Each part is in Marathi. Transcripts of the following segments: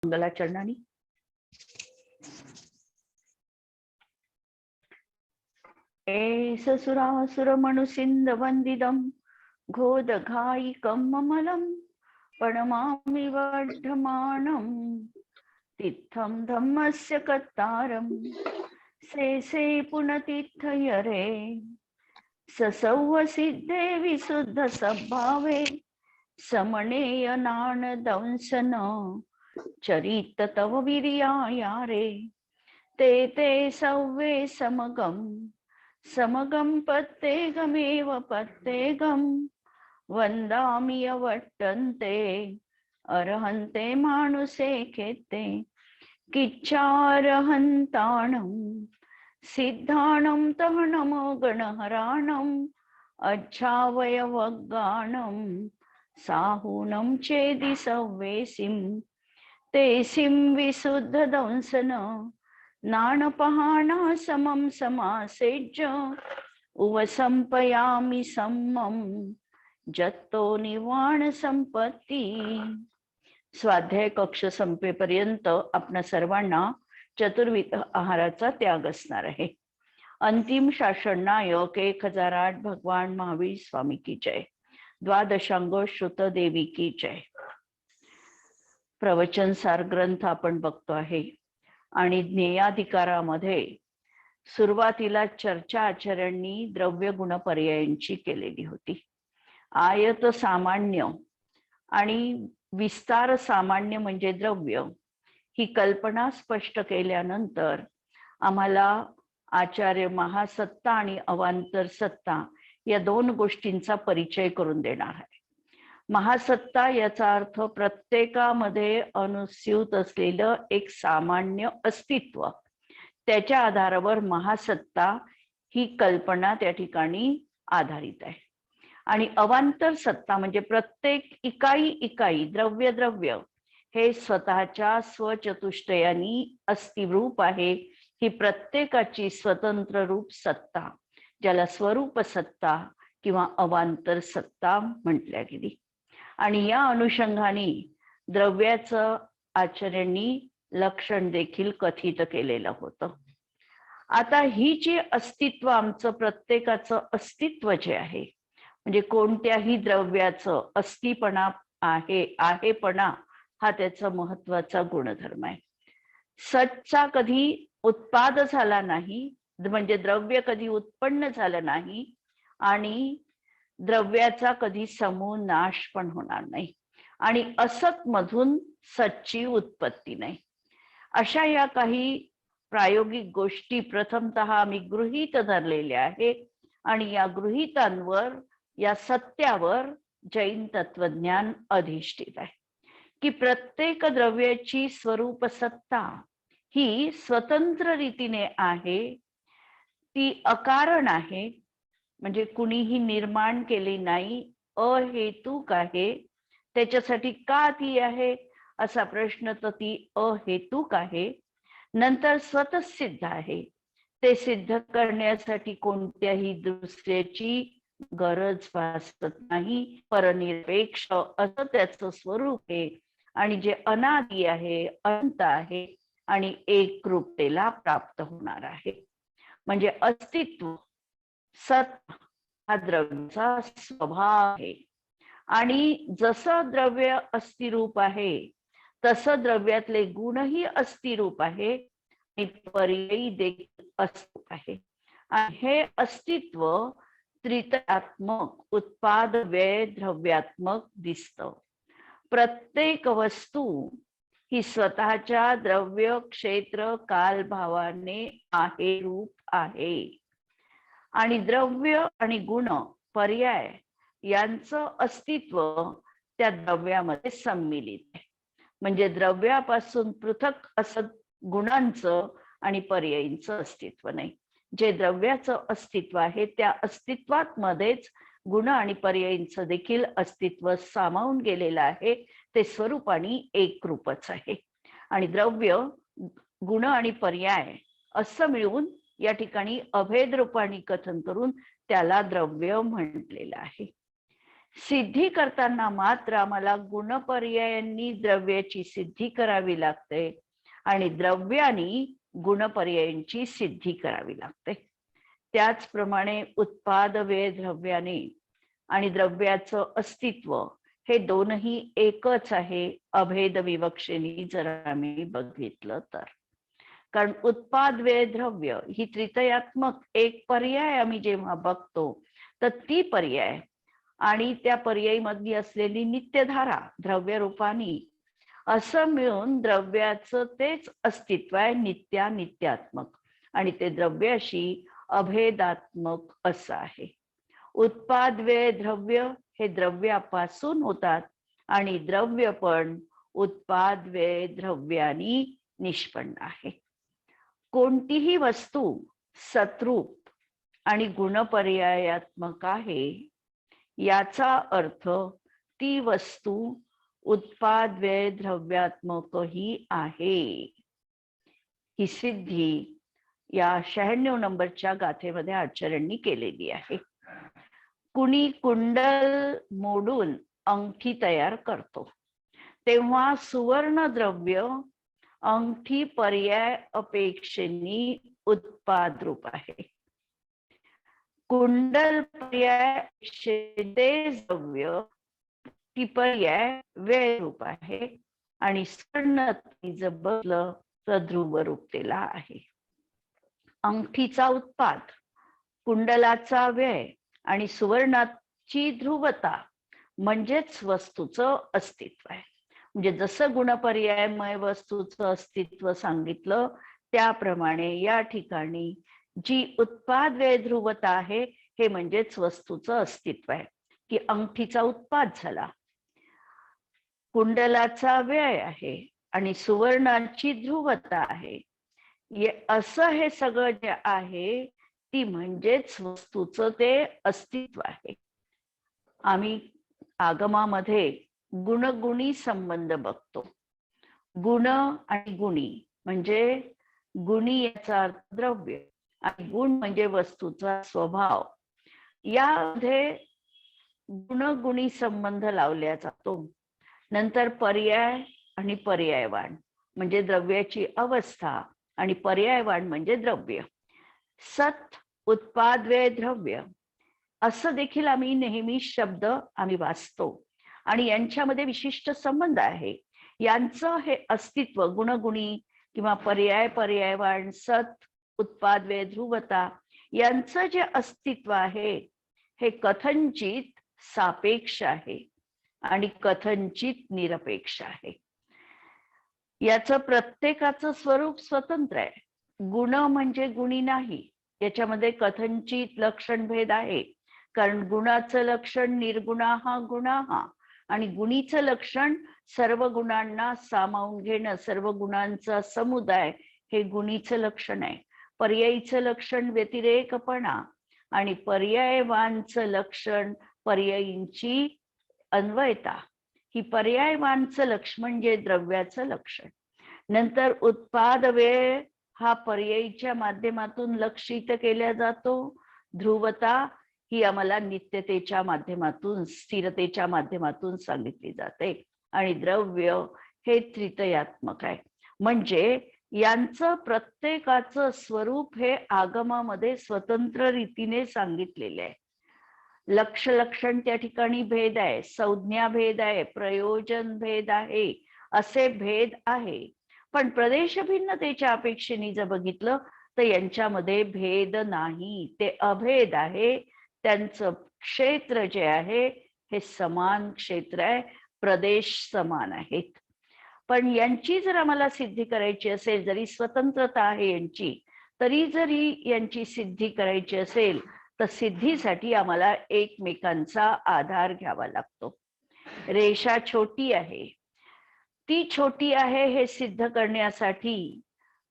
मंगलाचरणाने सुरासुर मनुसिंद वंदिदम घोदघायिकं ममलं प्रणमामि वर्धमानं तीर्थं धम्मस्य कर्तारं से पुनतीर्थयरे ससौव सिद्धे विशुद्ध सद्भावे समनेय नानदंसन चरित तव वीर्यायारे ते सौवे समगम पत्तेगमेव पत्तेगम वंदामि अवट्टन्ते अर्हन्ते मानुषे खेते किच्चारहन्ताणं सिद्धाणं तहनमो गणहराणं अच्छावयवगाणं साहूनं चेदि सव्वेसिं तेसिं विशुद्धदंसन नाणपहाणा समं समासेज्य उवसंपयामि सम्मं जत्तो निर्वाण संपत्ती। स्वाध्याय कक्ष संपेपर्यंत आपणा सर्वांना चतुर्विध आहाराचा त्याग असणार आहे। अंतिम शासन नायक 1008 भगवान महावीर स्वामी की जय। द्वादशांग श्रुत देवी की जय। प्रवचन सार ग्रंथ आपण बघतो आहे आणि ज्ञेयाधिकारामध्ये सुरुवातीला चर्चा आचार्यांनी द्रव्य गुण पर्यायांची केलेली होती। आयत सामान्य आणि विस्तार सामान्य म्हणजे द्रव्य ही कल्पना स्पष्ट केल्यानंतर आम्हाला आचार्य महासत्ता आणि अवांतर सत्ता या दोन गोष्टींचा परिचय करून देणार आहे। महासत्ता याचा अर्थ प्रत्येकामध्ये अनुस्यूत असलेलं एक सामान्य अस्तित्व, त्याच्या आधारावर महासत्ता ही कल्पना त्या ठिकाणी आधारित आहे। आणि अवांतर सत्ता म्हणजे प्रत्येक इकाई द्रव्य हे स्वतःच्या स्वचतुष्टयानी अस्तिरूप आहे। ही प्रत्येकाची स्वतंत्र रूप सत्ता, ज्याला स्वरूप सत्ता किंवा अवांतर सत्ता म्हटल्या गेली। आणि या अनुषंगाने द्रव्याचं आचार्यांनी लक्षण देखील कथित केलेलं होतं। आता ही जी अस्तित्व, आमचं प्रत्येकाचं अस्तित्व जे आहे, म्हणजे कोणत्याही द्रव्याचं अस्तिपणा आहेपणा हा त्याचा महत्वाचा गुणधर्म आहे। सच्चा कधी उत्पाद झाला नाही, म्हणजे द्रव्य कधी उत्पन्न झालं नाही आणि द्रव्याचा कधी समूह नाश पण होणार नाही आणि असत मधून सच्ची उत्पत्ती नाही। अशा या काही प्रायोगिक गोष्टी प्रथमतः आम्ही गृहीत धरलेल्या आहेत आणि या गृहीतांवर, या सत्यावर जैन तत्वज्ञान अधिष्ठित आहे की प्रत्येक द्रव्याची स्वरूप सत्ता ही स्वतंत्र रीतीने आहे, ती अकारण आहे, म्हणजे कुणीही निर्माण केली नाही, अहेतुक आहे। त्याच्यासाठी का ती आहे असा प्रश्न, तर ती अहेतुक आहे। नंतर स्वतःसिद्ध आहे, ते सिद्ध करण्यासाठी कोणत्याही दुसऱ्याची गरज भासत नाही, परनिरपेक्ष असं त्याचं स्वरूप आहे आणि जे अनादि आहे, अनंत आहे आणि एकरूपतेला प्राप्त होणार आहे। म्हणजे अस्तित्व सत्ता हा द्रव्याचा स्वभाव आहे आणि जसं द्रव्य अस्तिरूप आहे तसं द्रव्यातले गुणही अस्तिरूप आहे आणि पर्यायी देखील अस्तित्व आहे। आणि हे अस्तित्व त्रितयात्मक, उत्पाद व्यय द्रव्यात्मक दिसतं। प्रत्येक वस्तू ही स्वतःच्या द्रव्य क्षेत्र काल भावाने आहे, रूप आहे आणि द्रव्य आणि गुण पर्याय यांचं अस्तित्व त्या द्रव्यामध्ये सम्मिलित आहे। म्हणजे द्रव्यापासून पृथक असं गुणांचं आणि पर्यायींचं अस्तित्व नाही। जे द्रव्याचं अस्तित्व आहे त्या अस्तित्वात मध्येच गुण आणि पर्यायींचं देखील अस्तित्व सामावून गेलेलं आहे। ते स्वरूपाने एकरूपच आहे आणि द्रव्य, गुण आणि पर्याय असं मिळून या ठिकाणी अभेद रूपाने कथन करून त्याला द्रव्य म्हटलेलं आहे। सिद्धी करताना मात्र आम्हाला गुणपर्यायांनी द्रव्याची सिद्धी करावी लागते आणि द्रव्यानी गुणपर्यायांची सिद्धी करावी लागते. त्याचप्रमाणे उत्पाद व्यय द्रव्याने आणि द्रव्याचं अस्तित्व हे दोनही एकच आहे अभेद विवक्षेने जर आम्ही बघितलं तर. कारण उत्पाद व्यय द्रव्य ही त्रितयात्मक एक पर्याय आम्ही जेव्हा बघतो तर ती पर्याय आणि त्या पर्यायी मधली असलेली नित्यधारा द्रव्य रूपानी असं मिळून द्रव्याचं तेच अस्तित्व आहे नित्यात्मक आणि ते द्रव्याशी अभेदात्मक असं आहे. उत्पाद व्यय द्रव्य हे द्रव्यापासून होतात आणि द्रव्य पण उत्पाद व्यय द्रव्यानी निष्पन्न आहे. कोणतीही वस्तू सतरूप आणि गुणपर्यायात्मक आहे याचा अर्थ ती वस्तू उत्पाद व्यय द्रव्यात्मकही आहे. ही सिद्धी या 96 नंबरच्या गाथेमध्ये आचार्यांनी केलेली आहे. कुणी कुंडल मोडून अंगठी तयार करतो तेव्हा सुवर्ण द्रव्य अंगठी पर्याय अपेक्षेने उत्पाद रूप आहे. कुंडल पर्याय द्रव्य ती पर्याय व्यय रूप आहे आणि स्वर्ण जर बघलं तर ध्रुव रूपतेला आहे. अंगठीचा उत्पाद, कुंडलाचा व्यय आणि सुवर्णाची ध्रुवता म्हणजेच वस्तूचं अस्तित्व आहे. म्हणजे जसं गुणपर्यायमय वस्तूचं अस्तित्व सांगितलं त्याप्रमाणे या ठिकाणी जी उत्पाद व्यय ध्रुवता आहे हे म्हणजेच वस्तूचं अस्तित्व आहे की अंगठीचा उत्पाद झाला, कुंडलाचा व्यय आहे आणि सुवर्णाची ध्रुवता आहे. असं हे सगळं जे आहे ती म्हणजेच वस्तूचं ते अस्तित्व आहे. आम्ही आगमामध्ये गुणगुणी संबंध बघतो. गुण आणि गुणी म्हणजे गुणी याचा अर्थ द्रव्य आणि गुण म्हणजे वस्तूचा स्वभाव. यामध्ये गुणगुणी संबंध लावला जातो. नंतर पर्याय आणि पर्यायवान म्हणजे द्रव्याची अवस्था आणि पर्यायवान म्हणजे द्रव्य. सत, उत्पाद व्यय द्रव्य असं देखील आम्ही नेहमी शब्द आम्ही वाचतो आणि यांच्यामध्ये विशिष्ट संबंध आहे. यांचं हे अस्तित्व गुणगुणी किंवा पर्याय पर्यायवान, सत, उत्पाद व्यय ध्रुवता यांचं जे अस्तित्व आहे हे कथनचित सापेक्ष आहे आणि कथनचित निरपेक्ष आहे. याचं प्रत्येकाचं स्वरूप स्वतंत्र आहे. गुण म्हणजे गुणी नाही, याच्यामध्ये कथनचित लक्षण भेद आहे. कारण गुणाचं लक्षण निर्गुणा हा गुणा हा आणि गुणीचं लक्षण सर्व गुणांना सामावून घेणं, सर्व गुणांचा समुदाय हे गुणीचं लक्षण आहे. पर्यायीचं लक्षण व्यतिरेकपणा आणि पर्यायवानचं लक्षण पर्यायींची अन्वयता. ही पर्यायवानचं लक्षण म्हणजे द्रव्याचं लक्षण. नंतर उत्पाद व्यय हा पर्यायीच्या माध्यमातून लक्षित केला जातो. ध्रुवता ही आम्हाला नित्यतेच्या माध्यमातून, स्थिरतेच्या माध्यमातून सांगितली जाते आणि द्रव्य हे त्रितयात्मक आहे. म्हणजे यांचं प्रत्येकाचं स्वरूप हे आगमामध्ये स्वतंत्र रीतीने सांगितलेले आहे. लक्ष लक्षण त्या ठिकाणी भेद आहे, संज्ञा भेद आहे, प्रयोजन भेद आहे, असे भेद आहे. पण प्रदेश भिन्नतेच्या अपेक्षेने जर बघितलं तर यांच्यामध्ये भेद नाही, ते अभेद आहे. त्यांचं क्षेत्र जे आहे हे समान क्षेत्र आहे, प्रदेश समान आहेत. पण यांची जर आम्हाला सिद्धी करायची असेल, जरी स्वतंत्रता आहे यांची, तरी जरी यांची सिद्धी करायची असेल तर सिद्धीसाठी आम्हाला एकमेकांचा आधार घ्यावा लागतो. रेषा छोटी आहे, ती छोटी आहे हे सिद्ध करण्यासाठी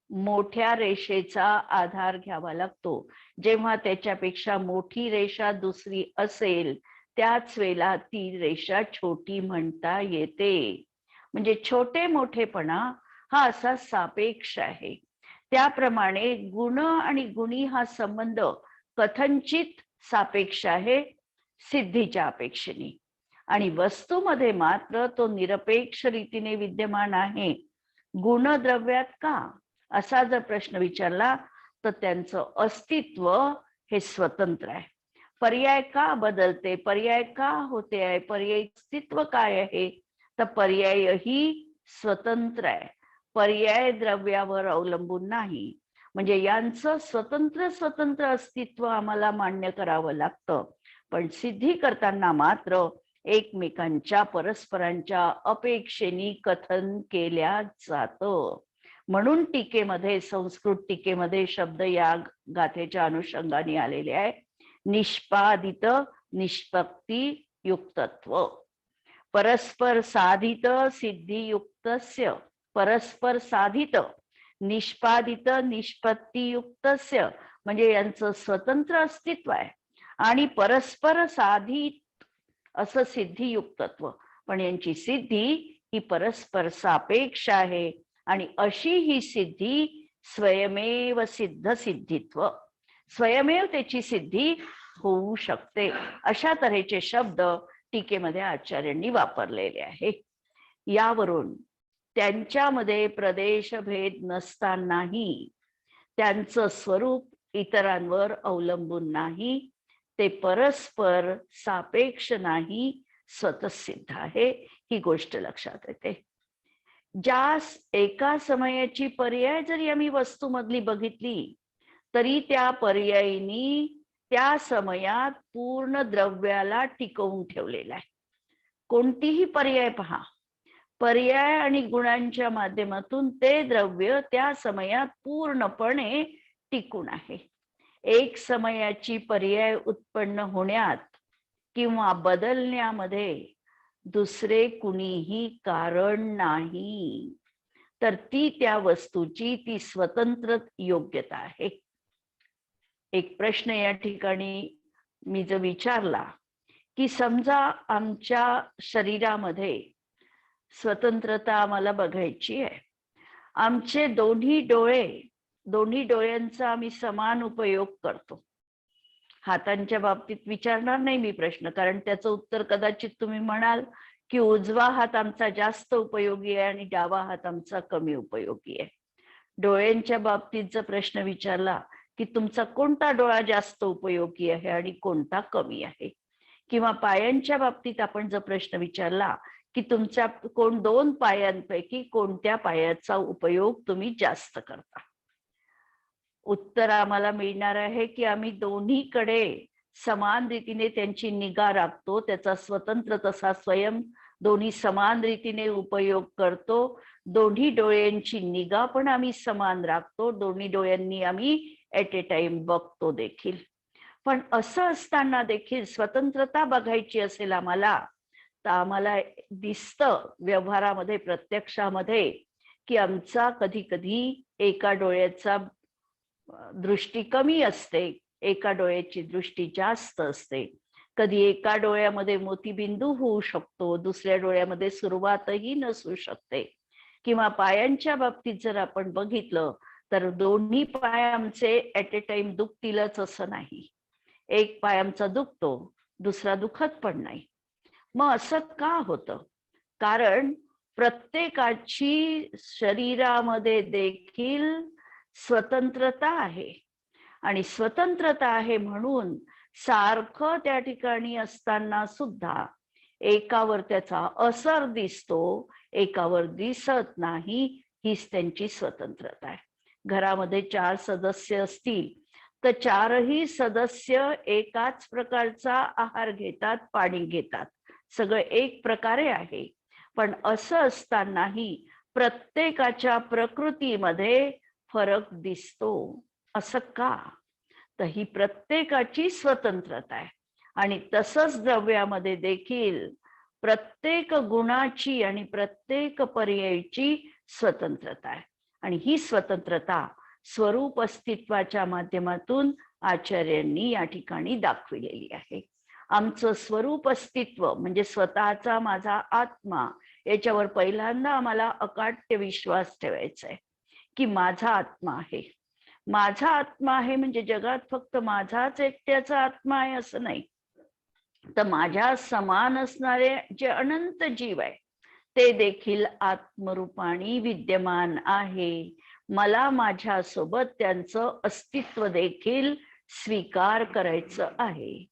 मोठ्या रेषेचा आधार घ्यावा लागतो. जेव्हा त्याच्यापेक्षा मोठी रेषा दुसरी असेल त्याच वेळेला ती रेषा छोटी म्हणता येते. म्हणजे छोटे मोठेपणा हा असा सापेक्ष आहे. त्याप्रमाणे गुण आणि गुणी हा संबंध कथनचित सापेक्ष आहे सिद्धीच्या अपेक्षेने. आणि वस्तूमध्ये मात्र तो निरपेक्ष रीतीने विद्यमान आहे. गुणद्रव्यात का, असा जर प्रश्न विचारला तर त्यांचं अस्तित्व हे स्वतंत्र आहे. पर्याय का बदलते, पर्याय का होते आहे, पर्याय अस्तित्व काय आहे, तर पर्याय ही स्वतंत्र आहे, पर्याय द्रव्यावर अवलंबून नाही. म्हणजे यांचं स्वतंत्र अस्तित्व आम्हाला मान्य करावं लागतं. पण सिद्धी करताना मात्र एकमेकांच्या परस्परांच्या अपेक्षेने कथन केल्या जातं. म्हणून टीकेमध्ये, संस्कृत टीकेमध्ये शब्द या गाथेच्या अनुषंगाने आलेले आहे. निष्पादित निष्पत्ती युक्तत्व, परस्पर साधित सिद्धियुक्तस्य, परस्पर साधित निष्पादित निष्पत्तीयुक्तस्य, म्हणजे यांचं स्वतंत्र अस्तित्व आहे आणि परस्पर साधित असं सिद्धियुक्तत्व, पण यांची सिद्धी ही परस्पर सापेक्ष आहे. आणि अशी ही सिद्धी स्वयमेव सिद्ध सिद्धित्व, स्वयमेव त्याची सिद्धी होऊ शकते. अशा तऱ्हेचे शब्द टीकेमध्ये आचार्यांनी वापरलेले आहे. यावरून त्यांच्यामध्ये प्रदेशभेद नसतानाही त्यांचं स्वरूप इतरांवर अवलंबून नाही, ते परस्पर सापेक्ष नाही, स्वतःसिद्ध आहे, ही गोष्ट लक्षात येते. ज्या एका समयाची पर्याय जरी आम्ही वस्तूमधली बघितली तरी त्या पर्यायीनी त्या समयात पूर्ण द्रव्याला टिकवून ठेवलेला आहे. कोणतीही पर्याय पहा, पर्याय आणि गुणांच्या माध्यमातून ते द्रव्य त्या समयात पूर्णपणे टिकून आहे. एक समयाची पर्याय उत्पन्न होण्यात किंवा बदलण्यामध्ये दुसरे कुणीही कारण नाही, तर ती त्या वस्तूची ती स्वतंत्र योग्यता आहे. एक प्रश्न या ठिकाणी मी जर विचारला की समजा आमच्या शरीरामध्ये स्वतंत्रता आम्हाला बघायची आहे, आमचे दोन्ही डोळ्यांचा आम्ही समान उपयोग करतो. हातांच्या बाबतीत विचारणार नाही मी प्रश्न, कारण त्याचं उत्तर कदाचित तुम्ही म्हणाल की उजवा हात आमचा जास्त उपयोगी आहे आणि डावा हात आमचा कमी उपयोगी आहे. डोळ्यांच्या बाबतीत जर प्रश्न विचारला की तुमचा कोणता डोळा जास्त उपयोगी आहे आणि कोणता कमी आहे, किंवा पायांच्या बाबतीत आपण जर प्रश्न विचारला की तुमच्या दोन पायांपैकी कोणत्या पायाचा उपयोग तुम्ही जास्त करता, उत्तर आम्हाला मिळणार आहे की आम्ही दोन्हीकडे समान रीतीने त्यांची निगा राखतो, त्याचा स्वतंत्र तसा स्वयं दोन्ही समान रीतीने उपयोग करतो. दोन्ही डोळ्यांची निगा पण आम्ही समान राखतो, दोन्ही डोळ्यांनी आम्ही ऍट ए टाइम बघतो देखील. पण असं असताना देखील स्वतंत्रता बघायची असेल आम्हाला, तर आम्हाला दिसतं व्यवहारामध्ये, प्रत्यक्षामध्ये, की आमचा कधी कधी एका डोळ्याचा दृष्टी कमी असते, एका डोळ्याची दृष्टी जास्त असते. कधी एका डोळ्यामध्ये मोतीबिंदू होऊ शकतो, दुसऱ्या डोळ्यामध्ये सुरुवातही नसू शकते. किंवा पायांच्या बाबतीत जर आपण बघितलं तर दोन्ही पाय आमचे ऍट ए टाइम दुखतीलच असं नाही, एक पाय आमचा दुखतो, दुसरा दुखत पण नाही. मग असं का होतं? कारण प्रत्येकाची शरीरामध्ये देखील स्वतंत्रता आहे, आणि स्वतंत्रता आहे म्हणून सारखं त्या ठिकाणी असताना सुद्धा एकावर त्याचा असर दिसतो, एकावर दिसत नाही, हीच त्यांची स्वतंत्रता आहे. घरामध्ये 4 सदस्य असतील तर 4ही सदस्य एकाच प्रकारचा आहार घेतात, पाणी घेतात, सगळं एक प्रकारे आहे. पण असं असतानाही प्रत्येकाच्या प्रकृतीमध्ये फरक दिसतो. असं का? तर ही प्रत्येकाची स्वतंत्रता आहे. आणि तसंच द्रव्यामध्ये देखील प्रत्येक गुणाची आणि प्रत्येक पर्यायची स्वतंत्रता आहे. आणि ही स्वतंत्रता स्वरूप अस्तित्वाच्या माध्यमातून आचार्यांनी या ठिकाणी दाखविलेली आहे. आमचं स्वरूप अस्तित्व म्हणजे स्वतःचा माझा आत्मा, याच्यावर पहिल्यांदा आम्हाला अकाट्य विश्वास ठेवायचा आहे की माझा आत्मा आहे. माझा आत्मा आहे म्हणजे जगात फक्त माझाच एकट्याचा आत्मा आहे असं नाही. तर माझ्या समान असणारे जे अनंत जीव आहे ते देखील आत्मरूपाने विद्यमान आहे. मला माझ्या सोबत त्यांचं अस्तित्व देखील स्वीकार करायचं आहे.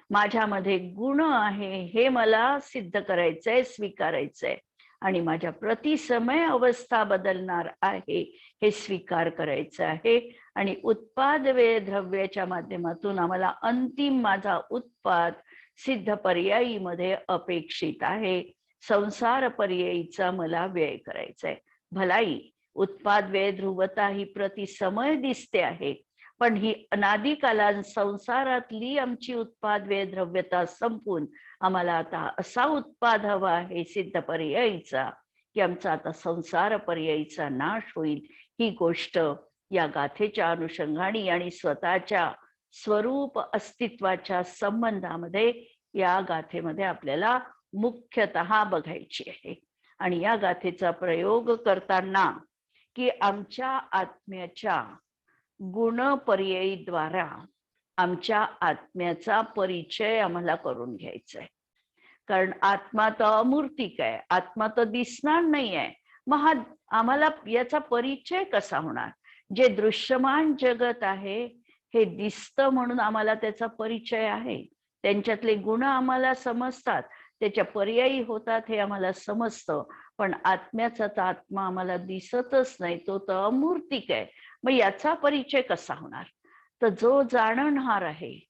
माझ्यामध्ये गुण आहे हे मला सिद्ध करायचंय, स्वीकारायचंय. आणि माझ्या प्रतिसमय अवस्था बदलणार आहे हे स्वीकार करायचं आहे. आणि उत्पाद व्यय द्रव्याच्या माध्यमातून आम्हाला अंतिम माझा उत्पाद सिद्ध पर्यायीमध्ये अपेक्षित आहे. संसार पर्यायीचा मला व्यय करायचा आहे. भलाई उत्पाद व्यय ध्रुवता ही प्रतिसमय दिसते आहे, पण ही अनादिकालान संसारातली आमची उत्पाद व्यय द्रव्यता संपून आम्हाला आता असा उत्पाद हवा आहे सिद्ध पर्यायीचा की आमचा आता संसार पर्यायीचा नाश होईल. ही गोष्ट या गाथेच्या अनुषंगाने आणि स्वतःच्या स्वरूप अस्तित्वाच्या संबंधामध्ये या गाथेमध्ये आपल्याला मुख्यतः बघायची आहे. आणि या गाथेचा प्रयोग करताना की आमच्या आत्म्याच्या गुणपर्यायीद्वारा आमच्या आत्म्याचा परिचय आम्हाला करून घ्यायचा आहे. कारण आत्मा तर अमूर्तिक आहे, आत्मा तर दिसणार नाही आहे. मग हा आम्हाला याचा परिचय कसा होणार? जे दृश्यमान जगत आहे हे दिसतं म्हणून आम्हाला त्याचा परिचय आहे. त्यांच्यातले गुण आम्हाला समजतात, त्याच्या पर्यायी होतात हे आम्हाला समजतं. पण आत्म्याचा तर आत्मा आम्हाला दिसतच नाही, तो तर अमूर्तिक आहे. मग याचा परिचय कसा होणार? तर जो जाणणारा आहे,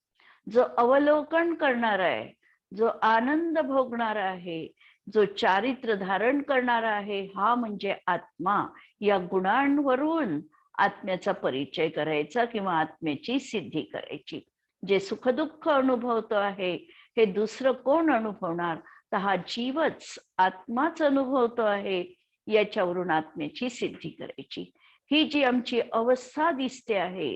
जो अवलोकन करणारा आहे, जो आनंद भोगणारा आहे, जो चारित्र्य धारण करणारा आहे, हा म्हणजे आत्मा. या गुणांवरून आत्म्याचा परिचय करायचा किंवा आत्म्याची सिद्धी करायची. जे सुखदुःख अनुभवतो आहे हे दुसरं कोण अनुभवणार? तर हा जीवच, आत्माच अनुभवतो आहे. याच्यावरून आत्म्याची सिद्धी करायची. ही जी आमची अवस्था दिसते आहे,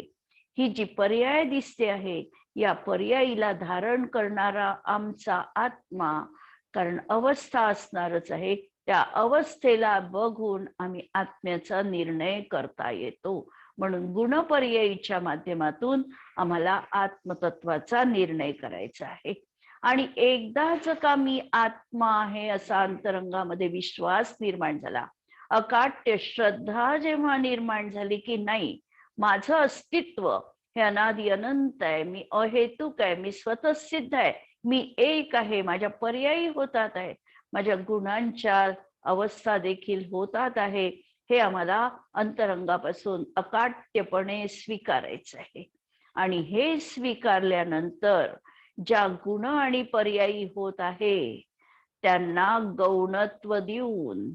ही जी पर्याय दिसते आहे, या पर्यायीला धारण करणारा आमचा आत्मा, कारण अवस्था असणारच आहे, त्या अवस्थेला बघून आम्ही आत्म्याचा निर्णय करता येतो. म्हणून गुणपर्यायीच्या माध्यमातून आम्हाला आत्मतत्वाचा निर्णय करायचा आहे. आणि एकदाच का मी आत्मा आहे असा अंतरंगामध्ये विश्वास निर्माण झाला, अकाट्य श्रद्धा जेव्हा निर्माण झाली की नाही, माझं अस्तित्व हे अनादि अनंत आहे, मी अहेतुक आहे, मी स्वतःसिद्ध आहे, मी एक आहे, माझ्या पर्यायी होतात आहे, माझ्या गुणांच्या अवस्था देखील होतात आहे, हे आम्हाला अंतरंगापासून अकाट्यपणे स्वीकारायचं आहे. आणि हे स्वीकारल्यानंतर ज्या गुण आणि पर्यायी होत आहे त्यांना गौणत्व देऊन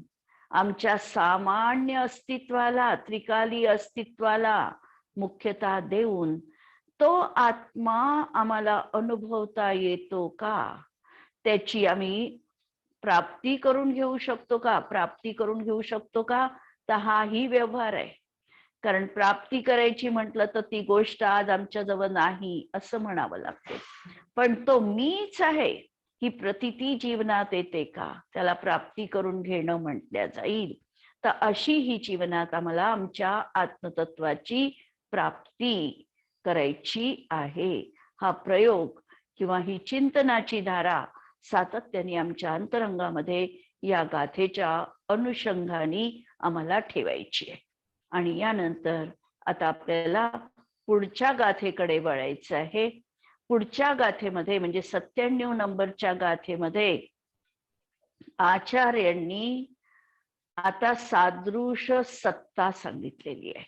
आमच्या सामान्य अस्तित्वाला, त्रिकाली अस्तित्वाला मुख्यता देऊन तो आत्मा आम्हाला अनुभवता येतो का, त्याची आम्ही प्राप्ती करून घेऊ शकतो का, प्राप्ती करून घेऊ शकतो का, तर हाही व्यवहार आहे. कारण प्राप्ती करायची म्हटलं तर ती गोष्ट आज आमच्या जवळ नाही असं म्हणावं लागते. पण तो मीच आहे ही प्रतिती जीवनात येते का, त्याला प्राप्ती करून घेणं म्हटल्या जाईल. तर अशी ही जीवनात आम्हाला आमच्या आत्मतत्वाची प्राप्ती करायची आहे. हा प्रयोग किंवा ही चिंतनाची धारा सातत्याने आमच्या अंतरंगामध्ये या गाथेच्या अनुषंगाने आम्हाला ठेवायची आहे. आणि यानंतर आता आपल्याला पुढच्या गाथेकडे वळायचं आहे. पुढच्या गाथेमध्ये म्हणजे 97 नंबरच्या गाथेमध्ये आचार्यांनी आता सादृश सत्ता सांगितलेली आहे.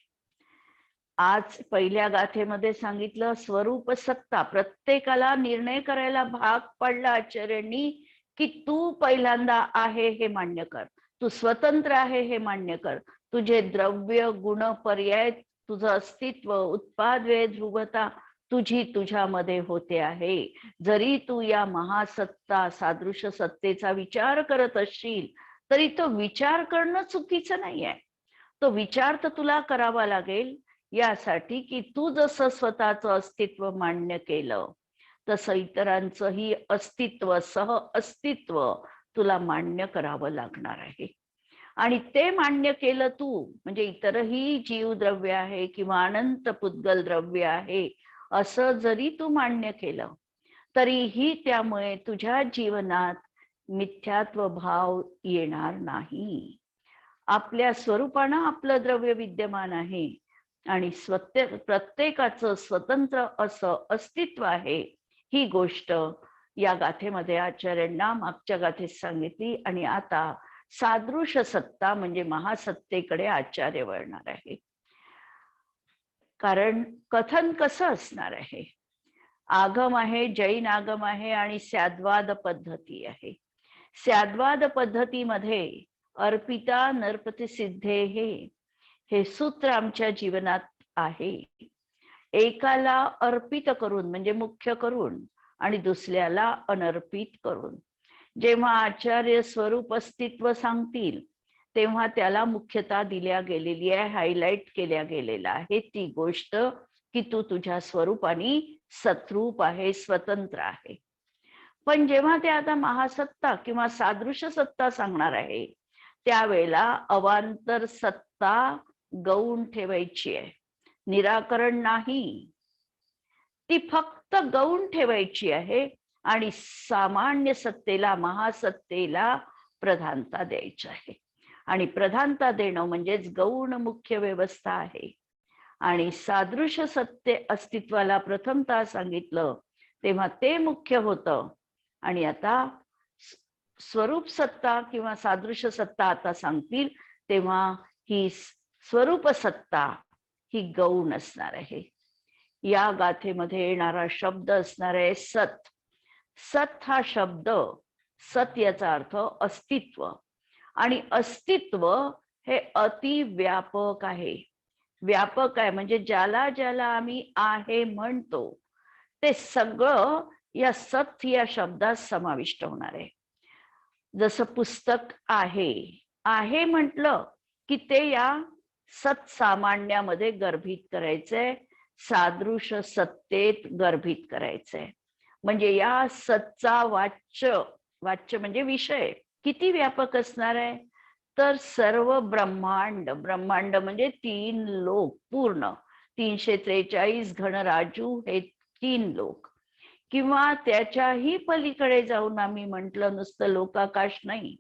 आज पहिल्या गाथेमध्ये सांगितलं स्वरूप सत्ता, प्रत्येकाला निर्णय करायला भाग पडला आचार्यांनी की तू पहिल्यांदा आहे हे मान्य कर, तू स्वतंत्र आहे हे मान्य कर, तुझे द्रव्य गुण पर्याय, तुझं अस्तित्व, उत्पाद व्यय ध्रुवता तुझी तुझ्यामध्ये होते आहे. जरी तू या महासत्ता सादृश्य सत्तेचा विचार करत असशील तरी तो विचार करणं चुकीचं नाही आहे. तो विचार तर तुला करावा लागेल यासाठी की तू जसं स्वतःचं अस्तित्व मान्य केलं तसं इतरांचंही अस्तित्व, सह अस्तित्व तुला मान्य करावं लागणार आहे. आणि ते मान्य केलं तू म्हणजे इतरही जीवद्रव्य आहे किंवा अनंत पुद्गल द्रव्य आहे असं जरी तू मान्य केलं तरीही त्यामुळे तुझ्या जीवनात मिथ्यात्व भाव येणार नाही. आपल्या स्वरूपानं आपलं द्रव्य विद्यमान आहे आणि प्रत्येकाचं स्वतंत्र असं अस्तित्व आहे, ही गोष्ट या गाथेमध्ये आचार्यांना मागच्या गाथेत सांगितली. आणि आता सादृश सत्ता म्हणजे महासत्तेकडे आचार्य वळणार आहे. कारण कथन कसं असणार आहे? आगम आहे, जैन आगम आहे आणि स्याद्वाद पद्धती आहे. स्याद्वाद पद्धतीमध्ये अर्पिता नरपती सिद्धे हे सूत्र आमच्या जीवनात आहे. एकाला अर्पित करून म्हणजे मुख्य करून आणि दुसऱ्याला अनर्पित करून. जेव्हा आचार्य स्वरूप अस्तित्व सांगतील तेव्हा त्याला मुख्यता दिल्या गेलेली आहे, हायलाइट केल्या गेलेला आहे ती गोष्ट की तू तुझ्या स्वरूपाने सतरूप आहे, स्वतंत्र आहे. पण जेव्हा ते आता महासत्ता किंवा सादृश सत्ता सांगणार आहे त्यावेळेला अवांतर सत्ता गौण ठेवायची आहे, निराकरण नाही. ती फक्त गौण ठेवायची आहे आणि सामान्य सत्तेला, महासत्तेला प्रधानता द्यायची आहे. आणि प्रधानता देणं म्हणजेच गौण मुख्य व्यवस्था आहे. आणि सादृश सत्य अस्तित्वाला प्रथमतः सांगितलं तेव्हा ते मुख्य होतं. आणि आता स्वरूप सत्ता किंवा सादृश सत्ता आता सांगतील तेव्हा ही स्वरूप सत्ता ही गौण असणार आहे. या गाथेमध्ये येणारा शब्द असणार आहे सत. सत हा शब्द, सत याचा अर्थ अस्तित्व. आणि अस्तित्व हे अतिव्यापक आहे. व्यापक आहे म्हणजे ज्याला ज्याला आम्ही आहे म्हणतो ते सगळं या सत या शब्दात समाविष्ट होणार आहे. जसं पुस्तक आहे म्हटलं की ते या सत सामान्यामध्ये गर्भित करायचंय, सादृश सत्तेत गर्भित करायचंय. म्हणजे या सतचा वाच्य म्हणजे विषय किती व्यापक असणार आहे? तर सर्व ब्रह्मांड, ब्रह्मांड म्हणजे 3 लोक, पूर्ण 343 घनराजू हे 3 लोक. किंवा त्याच्याही पलीकडे जाऊन आम्ही म्हटलं नुसतं लोकाकाश नाही,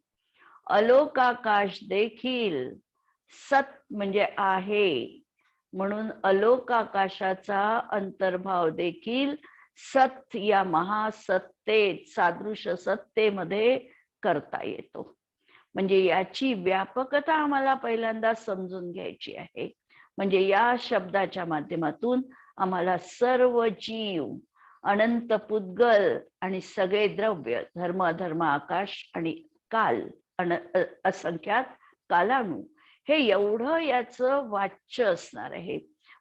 अलोकाकाश देखील सत म्हणजे आहे. म्हणून अलोकाकाशाचा अंतर्भाव देखील सत या महासत्तेत, सादृश सत्तेमध्ये करता येतो. म्हणजे याची व्यापकता आम्हाला पहिल्यांदा समजून घ्यायची आहे. म्हणजे या शब्दाच्या माध्यमातून आम्हाला सर्व जीव, अनंत पुद्गल आणि सगळे द्रव्य, धर्म अधर्म, आकाश आणि काल, असंख्यात कालाणू, हे एवढं याचं वाच्य असणार आहे.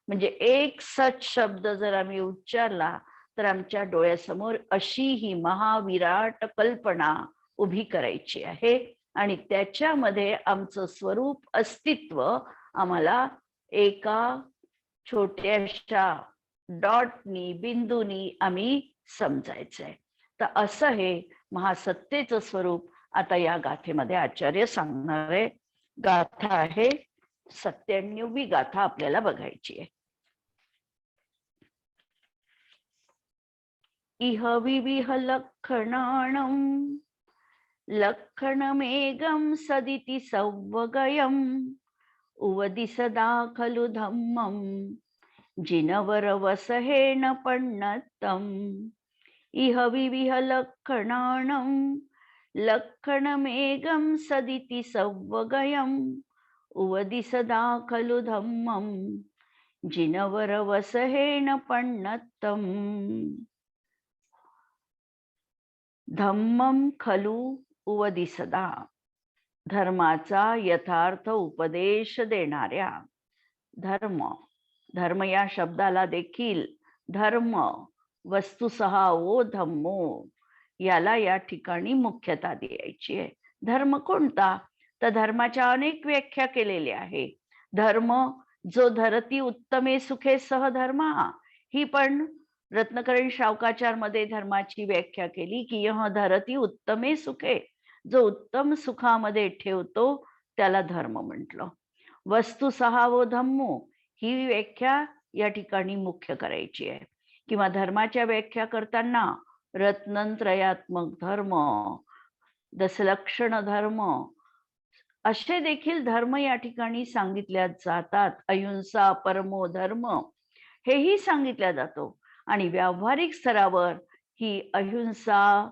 म्हणजे एक सच शब्द जर आम्ही उच्चारला तर आमच्या डोळ्यासमोर अशी ही महाविराट कल्पना उभी करायची आहे. आणि त्याच्यामध्ये आमचं स्वरूप, अस्तित्व आम्हाला एका छोट्याशा डॉटनी, बिंदूनी आम्ही समजायचंय. तर असं हे महासत्तेचं स्वरूप आता या गाथेमध्ये आचार्य सांगणार आहे. गाथा आहे 97वी गाथा आपल्याला बघायची आहे. इह विविह लक्षणाणं लक्षणमेघं सदिति सव्वगयम् उवदिसदा खलु धम्मं जिनवरवसहेन पण्णत्तम्. इह विविह लक्षणाणं लक्षणमेघं सदिति सव्वगयम् उवदिसदा खलु धम्मं जिनवरवसहेन पण्णत्तम्. धम्मं खलु उवदिसदा, धर्माचा यथार्थ उपदेश देणाऱ्या. धर्म, धर्म या शब्दाला देखील धर्म, वस्तुसः ओ धम्मो, याला या ठिकाणी मुख्यता द्यायची आहे. धर्म कोणता? तर धर्माच्या अनेक व्याख्या केलेल्या आहे. धर्म जो धरती उत्तमे सुखे सह धर्मा, ही पण रत्नकरण शावकाचार मध्ये धर्माची व्याख्या केली की यह धरती उत्तमे सुखे, जो उत्तम सुखामध्ये ठेवतो त्याला धर्म म्हटलं. वस्तुसः वो धम्मो, ही व्याख्या या ठिकाणी मुख्य करायची आहे. किंवा धर्माच्या व्याख्या करताना रत्नत्रयात्मक धर्म, दशलक्षण धर्म, असे देखील धर्म या ठिकाणी सांगितल्या जातात. अहिंसा परमो धर्म हेही सांगितल्या जातो. आणि व्यावहारिक स्तरावर ही अहिंसा,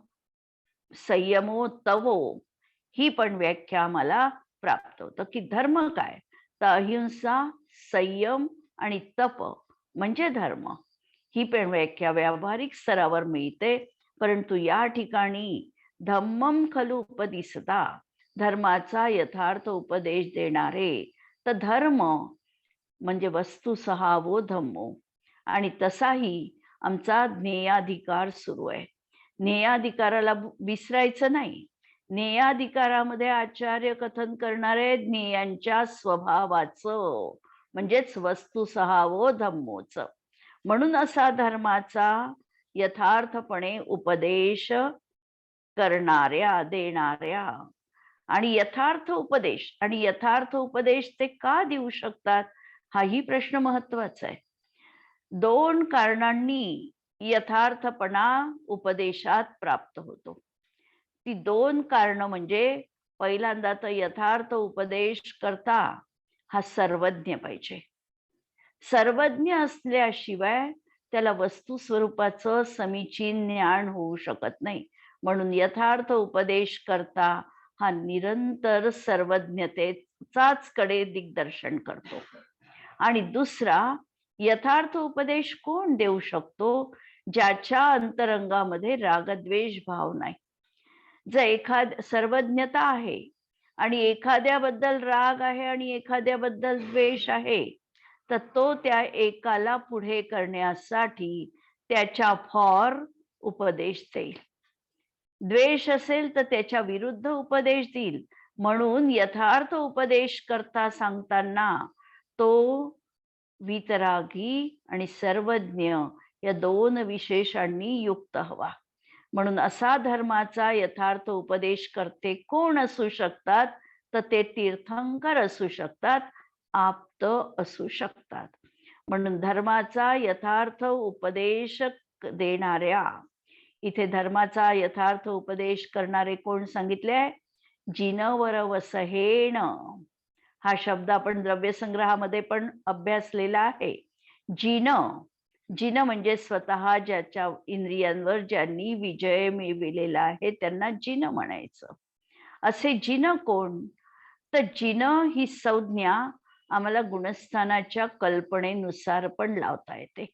संयमो तवो ही पण व्याख्या आम्हाला प्राप्त होतं की धर्म काय, तर अहिंसा, संयम आणि तप म्हणजे धर्म. ही पण व्याख्या व्यावहारिक स्तरावर मिळते. परंतु या ठिकाणी धम्मम खलु उपदिसता, धर्माचा यथार्थ उपदेश देणारे, तर धर्म म्हणजे वस्तू सहावो धम्मो. आणि तसाही आमचा ज्ञेयाधिकार सुरू आहे. ज्ञेयाधिकाराला विसरायचं नाही. ज्ञेयाधिकारामध्ये आचार्य कथन करणारे ज्ञेयांच्या स्वभावाचं म्हणजेच वस्तू सहावो धम्मोच. म्हणून असा धर्माचा यथार्थपणे उपदेश करणाऱ्या, देणाऱ्या आणि यथार्थ उपदेश ते का देऊ शकतात, हाही प्रश्न महत्वाचा आहे. 2 कारणांनी यथार्थपणा उपदेशात प्राप्त होतो. ती 2 कारण म्हणजे, पहिल्यांदा तर यथार्थ उपदेश करता हा सर्वज्ञ पाहिजे. सर्वज्ञ असल्याशिवाय त्याला वस्तू स्वरूपाचं समीचीन ज्ञान होऊ शकत नाही. म्हणून यथार्थ उपदेश करता हा निरंतर सर्वज्ञतेचाच कडे दिग्दर्शन करतो. आणि दुसरा, यथार्थ उपदेश कोण देऊ शकतो, ज्याच्या अंतरंगामध्ये रागद्वेष भाव नाही. जर सर्वज्ञता आहे आणि एखाद्याबद्दल राग आहे आणि एखाद्याबद्दल द्वेष आहे, तर तो त्या एकाला पुढे करण्यासाठी त्याच्या फॉर उपदेश देईल. द्वेष असेल तर त्याच्या विरुद्ध उपदेश देईल. म्हणून यथार्थ उपदेश करता सांगताना तो वितरागी आणि सर्वज्ञ या 2 विशेषांनी युक्त हवा. म्हणून असा धर्माचा यथार्थ उपदेश करते कोण असू शकतात, तर ते तीर्थंकर असू शकतात, आप्त असू शकतात. म्हणून धर्माचा यथार्थ उपदेश देणाऱ्या, इथे धर्माचा यथार्थ उपदेश करणारे कोण सांगितले, जिनवर वसहेण. हा शब्द आपण द्रव्यसंग्रहामध्ये पण अभ्यासलेला आहे. जिन म्हणजे स्वतः ज्याच्या इंद्रियांवर ज्यांनी विजय मिळविलेला आहे त्यांना जिन म्हणायचं. असे जिन कोण, तर जिन ही संज्ञा आम्हाला गुणस्थानाच्या कल्पनेनुसार पण लावता येते.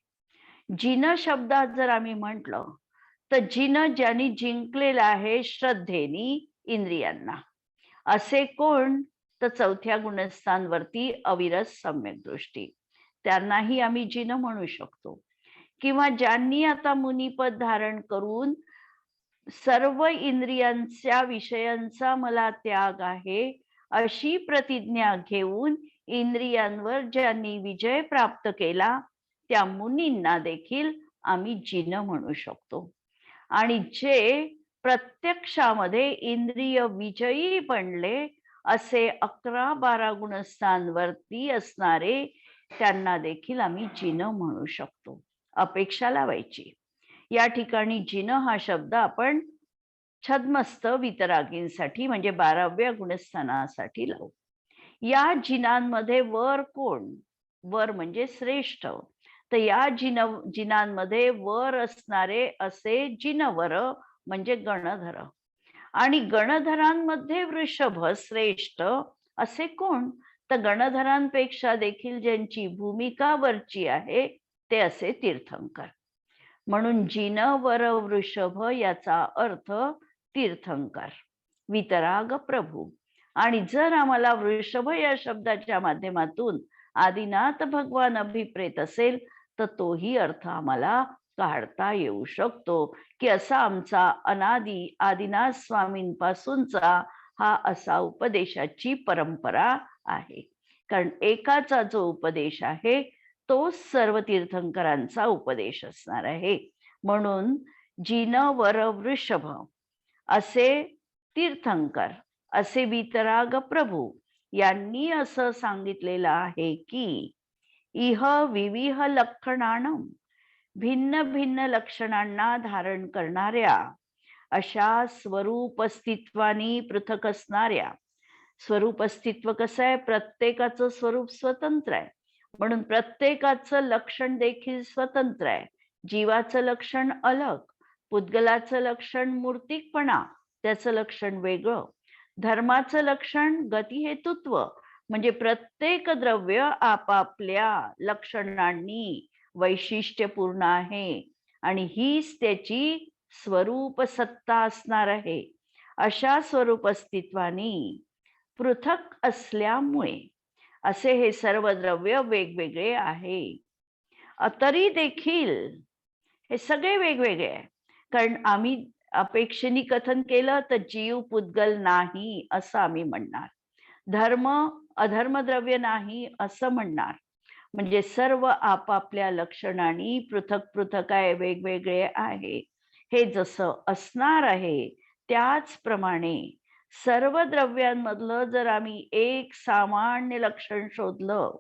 जिन शब्दात जर आम्ही म्हटलं तर जिन ज्यांनी जिंकलेला आहे श्रद्धेनी इंद्रियांना, असे कोण, तर 4थ्या गुणस्थानवरती अविरस सम्यक दृष्टी, त्यांनाही आम्ही जिन म्हणू शकतो. किंवा ज्यांनी आता मुनिपद धारण करून सर्व इंद्रियांच्या विषयांचा मला त्याग आहे अशी प्रतिज्ञा घेऊन इंद्रियांवर ज्यांनी विजय प्राप्त केला, त्या मुनींना देखील आम्ही जिन म्हणू शकतो. आणि जे प्रत्यक्षामध्ये इंद्रिय विजयी बनले असे 11-12 गुणस्थांवरती असणारे त्यांना देखील आम्ही जिन म्हणू शकतो. अपेक्षा लावायची. या ठिकाणी जिन हा शब्द आपण छद्मस्त वितरागींसाठी म्हणजे 12व्या गुणस्थानासाठी लावू. या जिनांमध्ये वर कोण, वर म्हणजे श्रेष्ठ, तर या जिनांमध्ये वर असणारे असे जिनवर म्हणजे गणधर. आणि गणधरांमध्ये वृषभ श्रेष्ठ असे कोण, तर गणधरांपेक्षा देखील ज्यांची भूमिका वरची आहे ते असे तीर्थंकर. म्हणून जिन वर वृषभ याचा अर्थ तीर्थंकर, वितराग प्रभू. आणि जर आम्हाला वृषभ या शब्दाच्या माध्यमातून आदिनाथ भगवान अभिप्रेत असेल तर तोही अर्थ आम्हाला काढता येऊ शकतो की असा आमचा अनादी आदिनाथ स्वामींपासूनचा हा असा उपदेशाची परंपरा आहे. कारण एकाचा जो उपदेश आहे तो सर्व तीर्थंकरांचा उपदेश असणार आहे. म्हणून जिन वर वृषभ असे तीर्थंकर, असे वितराग प्रभू यांनी असं सांगितलेलं आहे की इह विविह लक्षणानं, भिन्न भिन्न लक्षणांना धारण करणाऱ्या अशा स्वरूप अस्तित्वानी पृथक असणाऱ्या. स्वरूप अस्तित्व कसं आहे, प्रत्येकाचं स्वरूप स्वतंत्र आहे, म्हणून प्रत्येकाचं लक्षण देखील स्वतंत्र आहे. जीवाचं लक्षण अलग, पुद्गलाचं लक्षण मूर्तिकपणा, त्याचं लक्षण वेगळं. धर्माचं लक्षण गतिहेतुत्व, म्हणजे प्रत्येक द्रव्य आपापल्या लक्षणांनी वैशिष्ट्यपूर्ण आहे आणि हीच त्याची स्वरूप सत्ता असणार आहे. अशा स्वरूप अस्तित्वानी पृथक असल्यामुळे असे हे सर्व द्रव्य वेगवेगळे आहे. तरी देखील हे सगळे वेगवेगळे आहे, कारण आम्ही अपेक्षेने कथन केलं तर जीव पुद्गल नाही असं आम्ही म्हणणार, धर्म अधर्म द्रव्य नाही असं म्हणणार. म्हणजे सर्व आपापल्या लक्षणांनी पृथक पृथक आहे, वेगवेगळे आहे. हे जसं असणार आहे त्याचप्रमाणे सर्व द्रव्यांमधलं जर आम्ही एक सामान्य लक्षण शोधलं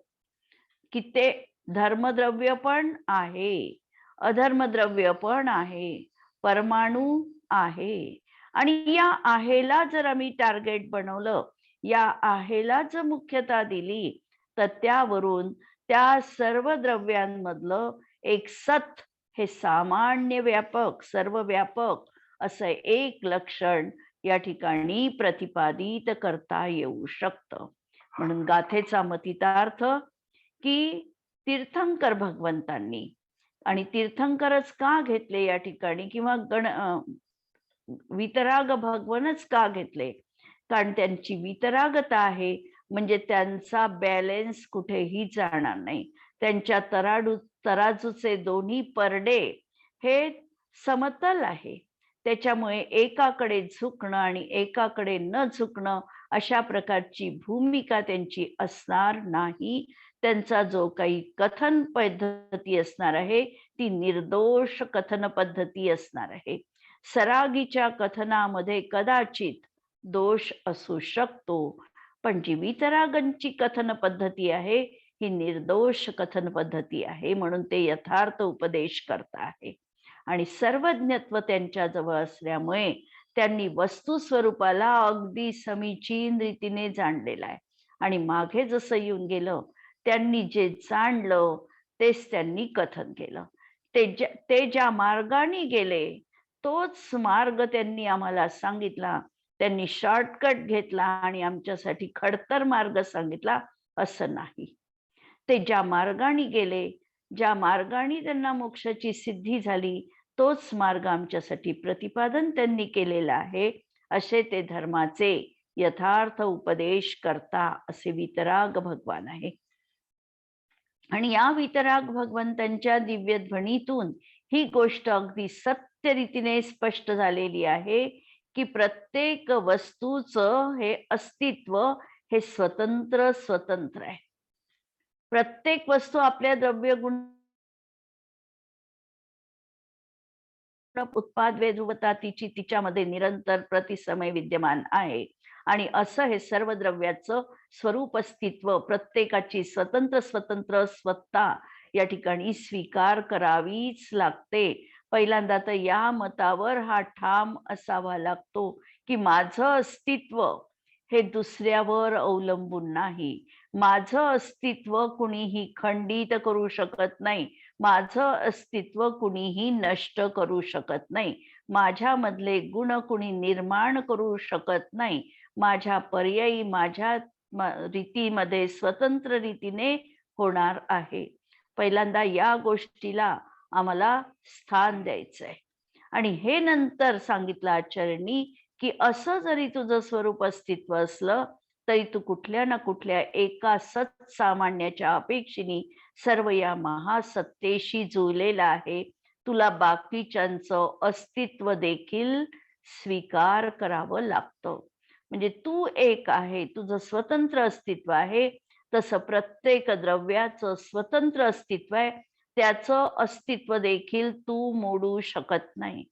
की ते धर्मद्रव्य पण आहे, अधर्मद्रव्य पण आहे, परमाणू आहे, आणि या आहेला जर आम्ही टार्गेट बनवलं, या आहेला जर मुख्यता दिली, तर त्यावरून त्या सर्व द्रव्यांमधलं एक सत हे सामान्य व्यापक सर्वव्यापक असं एक लक्षण या ठिकाणी प्रतिपादित करता येऊ शकतं. म्हणून गाथेचा मतितार्थ की तीर्थंकर भगवंतांनी, आणि तीर्थंकरच का घेतले या ठिकाणी, किंवा वितराग भगवनच का घेतले, कारण त्यांची वितरागता आहे, म्हणजे त्यांचा बॅलन्स कुठेही जाणार नाही. त्यांच्या तराजूचे दोन्ही परडे हे समतल आहे, त्याच्यामुळे एकाकडे झुकणं आणि एकाकडे न झुकणं अशा प्रकारची भूमिका त्यांची असणार नाही. त्यांचा जो काही कथन पद्धती असणार आहे ती निर्दोष कथन पद्धती असणार आहे. सरागीच्या कथनामध्ये कदाचित दोष असू शकतो, पण जी वितरागांची कथन पद्धती आहे ही निर्दोष कथन पद्धती आहे, म्हणून ते यथार्थ उपदेश करत आहे. आणि सर्वज्ञत्व त्यांच्या जवळ असल्यामुळे त्यांनी वस्तू स्वरूपाला अगदी समीचीन रीतीने जाणलेला आहे. आणि मागे जसं येऊन गेलं, त्यांनी जे जाणलं तेच त्यांनी कथन केलं. ते ज्या मार्गाने गेले तोच मार्ग त्यांनी आम्हाला सांगितला. त्यांनी शॉर्टकट घेतला आणि आमच्यासाठी खडतर मार्ग सांगितला असं नाही. ते ज्या मार्गाने गेले, ज्या मार्गाने त्यांना मोक्षाची सिद्धी झाली, तोच मार्ग आमच्यासाठी प्रतिपादन त्यांनी केलेला आहे. असे ते धर्माचे यथार्थ उपदेश करता असे वितराग भगवान आहे. आणि या वितराग भगवंतांच्या दिव्य ध्वनीतून ही गोष्ट अगदी सत्य रीतीने स्पष्ट झालेली आहे की प्रत्येक वस्तूचं हे अस्तित्व हे स्वतंत्र स्वतंत्र आहे. प्रत्येक वस्तू आपल्या द्रव्य गुण उत्पाद वेधुवता तिची तिच्यामध्ये निरंतर प्रतिसमय विद्यमान आहे. आणि असं हे सर्व द्रव्याचं स्वरूप अस्तित्व प्रत्येकाची स्वतंत्र स्वतंत्र स्वतः या ठिकाणी स्वीकार करावीच लागते. पहिल्यांदा तर या मतावर हा ठाम असावा लागतो की माझं अस्तित्व हे दुसऱ्यावर अवलंबून नाही. माझं अस्तित्व कुणीही खंडित करू शकत नाही. माझं अस्तित्व कुणीही नष्ट करू शकत नाही. माझ्यामधले गुण कुणी निर्माण करू शकत नाही. माझ्या पर्यायी माझ्या रीतीमध्ये स्वतंत्र रीतीने होणार आहे. पहिल्यांदा या गोष्टीला आम्हाला स्थान द्यायचंय. आणि हे नंतर सांगितलं आचार्यांनी की असं जरी तुझं स्वरूप अस्तित्व असलं तरी तू कुठल्या ना कुठल्या एका सत्सामान्याच्या अपेक्षेने सर्व या महासत्तेशी जुळलेला आहे. तुला बाकीच्यांचं अस्तित्व देखील स्वीकार करावं लागतं. म्हणजे तू एक आहे, तुझं स्वतंत्र अस्तित्व आहे. तसं प्रत्येक द्रव्याचं स्वतंत्र अस्तित्व आहे. त्याचं अस्तित्व देखील तू मोडू शकत नाही.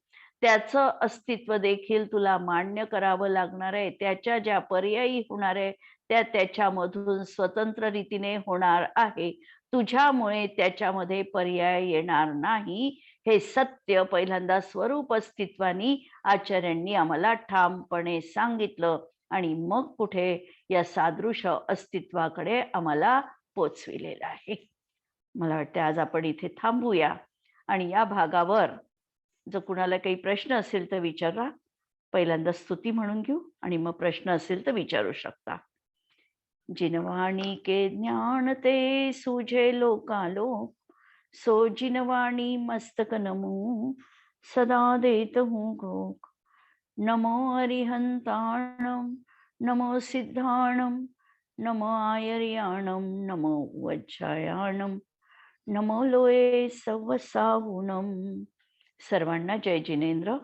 त्याचं अस्तित्व देखील तुला मान्य करावं लागणार आहे. त्याच्या ज्या पर्यायी होणार आहे त्या त्याच्यामधून स्वतंत्र रीतीने होणार आहे. तुझ्यामुळे त्याच्यामध्ये पर्याय येणार नाही. हे सत्य पहिल्यांदा स्वरूप अस्तित्वानी आचार्यांनी आम्हाला ठामपणे सांगितलं आणि मग कुठे या सादृश्य अस्तित्वाकडे आम्हाला पोचविलेलं आहे. मला वाटतं आज आपण इथे थांबूया आणि या भागावर जर कुणाला काही प्रश्न असेल तर विचारा. पहिल्यांदा स्तुती म्हणून घेऊ आणि मग प्रश्न असेल तर विचारू शकता. जिनवाणी के ज्ञान ते सूझे लोकालोक, सो जिनवाणी मस्तक नमो सदा देत हूँ घोक. नमो अरिहंताणम, नमो सिद्धाणम, नमो आयर्याणम, नमो वज्रायाणम, नमो लोये सवसाहुणम. सर्वांना जय जिनेंद्र.